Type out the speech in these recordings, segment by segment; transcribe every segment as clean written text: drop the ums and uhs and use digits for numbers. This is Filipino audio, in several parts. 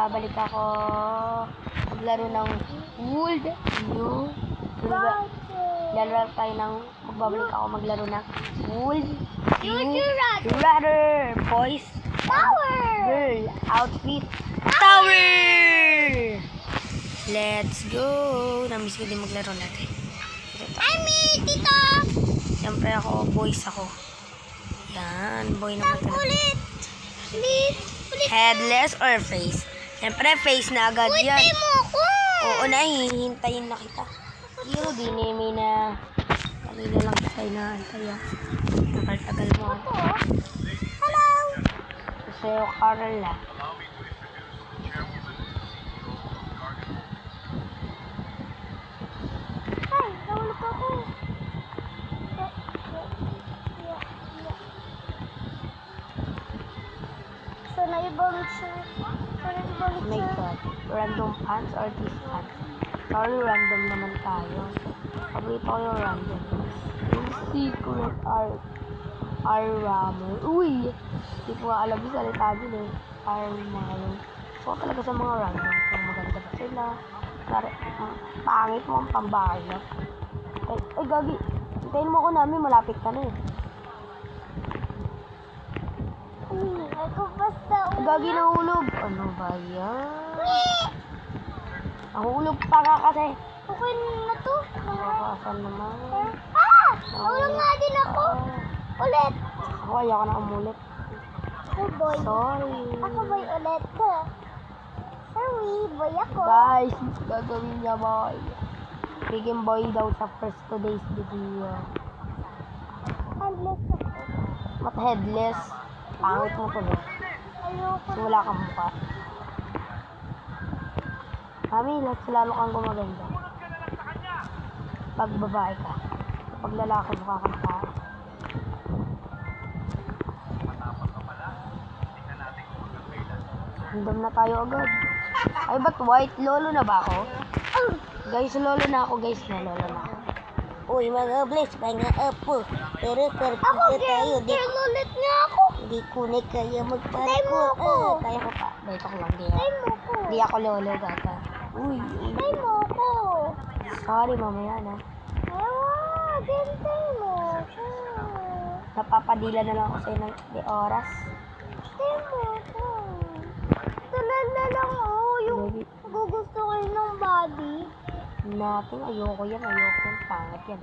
babalik ako maglaro ng World New Lalaro tayo ng magbabalik ako maglaro ng World New Rather Boys Girl Outfit Tower. Let's go. Namiss ko din maglaro natin. Hi, Tito! Siyempre ako, boys ako. Yan, boy naman ka. Ulit! Headless or face? Siyempre, face na agad yan. Hintay mo ako! Oo na, hihintayin na kita. Pero di nemi na. Kanina lang kita inaantay ah. Tagal-tagal mo. Hello! Kasi yung Carl ah. Ay, nahulog ako. Sana ibang shirt. Oh my God. Random pants or these pants? Sorry, random naman tayo. Paborito ko yung random. Yung secret Rammer. Uy! Hindi ko nga alam yung salita din eh. Rammer. So talaga sa mga random. Kung maganda pa sila. Pangit mo ang pambahay na. Ay, gagi. Hintayin mo ako namin. Malapit ka na eh. Ako basta Gagi nahulog. Ano ba yan? Nahulog pa nga kasi. Okay na to. Nakakasan naman. Nahulog nga din ako. Ulit. Ako ayaw ka na umulit. Ako boy. Sorry. Ako boy ulit. Sorry, boy ako. Guys, gagawin niya boy. Biging boy daw sa first today's video. Headless ako. Mat headless. Pangit mo ko ba? Ayoko. Kasi wala kang mukha. Mami, lalo kang gumaganda. Pag babae ka. Pag lalaki mukha kang tao. Random na tayo agad. Ay, ba't white? Lolo na ba ako? Guys, lolo na ako guys. Lolo na ako. Uy, mga bless, mga apo. Pero Ako girl ulit nga ako. Hindi ko na kaya Tay mo magparkour. ako. Tayo ko pa. Dito ko lang. Tay mo ko. Hindi ako lolo, gata. Uy. Tay mo ko. Sorry, mamaya na. Ewa, gantay mo. Napapadila na lang ako sa'yo ng di oras. Tay mo ko. Tulala lang yung Baby, gugusto ko ng body. natin. Ayoko yan. Ayoko yan. Pangit yan.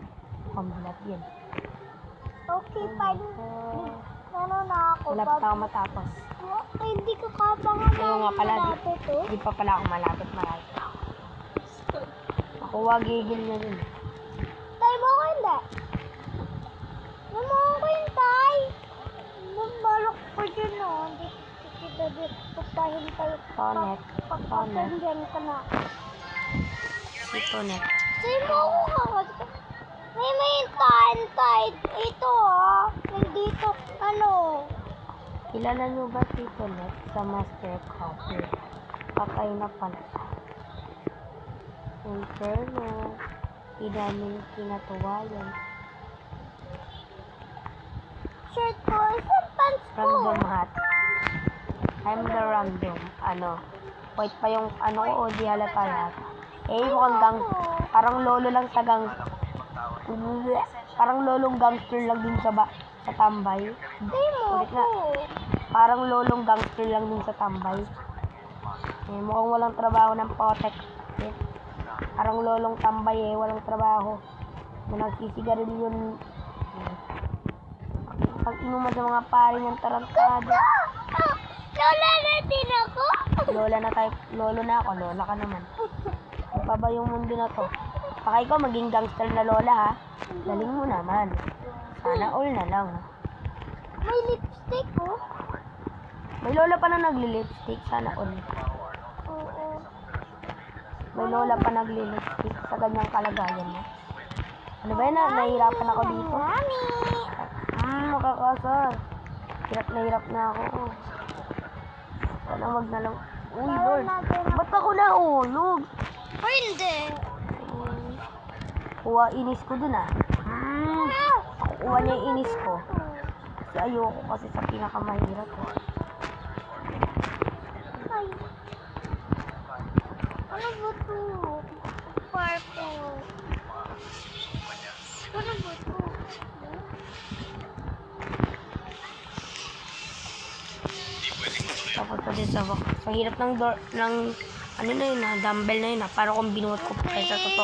Pambilat yan. Okay, fine. Ano na ako? Malapit na ako matapos. Ay, hindi ka kapangan Ayaw nga pala. malapit oh. Hindi pa pala ako malapit. Ako wagigil na rin. Tay mo ko hindi. Tay mo ko yung tay. Bumalok ko dyan oh. Hindi kita dito. Pagpahintay. Tonet. Pagpapandyan ka na. Ito net. Tay mo ko kakasya. May tay. Ito ah. Nandito. Ano? Kilala nyo ba si Tonet sa Master Copper? Patay na pala. Internet. Hindi namin kinatuwayan. Shirt ko. Isang pants ko. Random hat. I'm the random. Ano? White pa yung ano ko o di halata yata. Eh, mukhang gang... Parang lolo lang sa gang... Parang lolong gangster lang din sa tambay. Tay mo Ulit nga. ko. Parang lolong gangster lang din sa tambay. Eh, mukhang walang trabaho ng potek. Eh, parang lolong tambay eh, walang trabaho. Nagsisigarilyo yun. Pag inuman sa mga pari ng tarantado. Lola na din ako. Lola na tayo. Lolo na ako. Lola ka naman. Ano pa ba yung mundo na to? Pakay ko maging gangster na lola ha. Galing mo naman. Sana all na lang. May lipstick oh. May lola pa na nagli-lipstick. Sana all. Oo. May lola pa nagli-lipstick sa ganyang kalagayan mo. Ano ba yun? Nahihirapan ako dito. Mami. Makakasar. Hirap na ako. Sana wag na lang. Uy, Lord. Ba't ako nahulog? O hindi. Kuha inis ko dun ah. Kuha niya yung inis ko. Kasi ayoko kasi sa pinakamahirap. Ay. Ano ba to? Purple. Ano ba to? Tapos pa din sa hirap ng door, ng, ano na yun, dumbbell na yun, para kung binuhat ko pa sa totoo.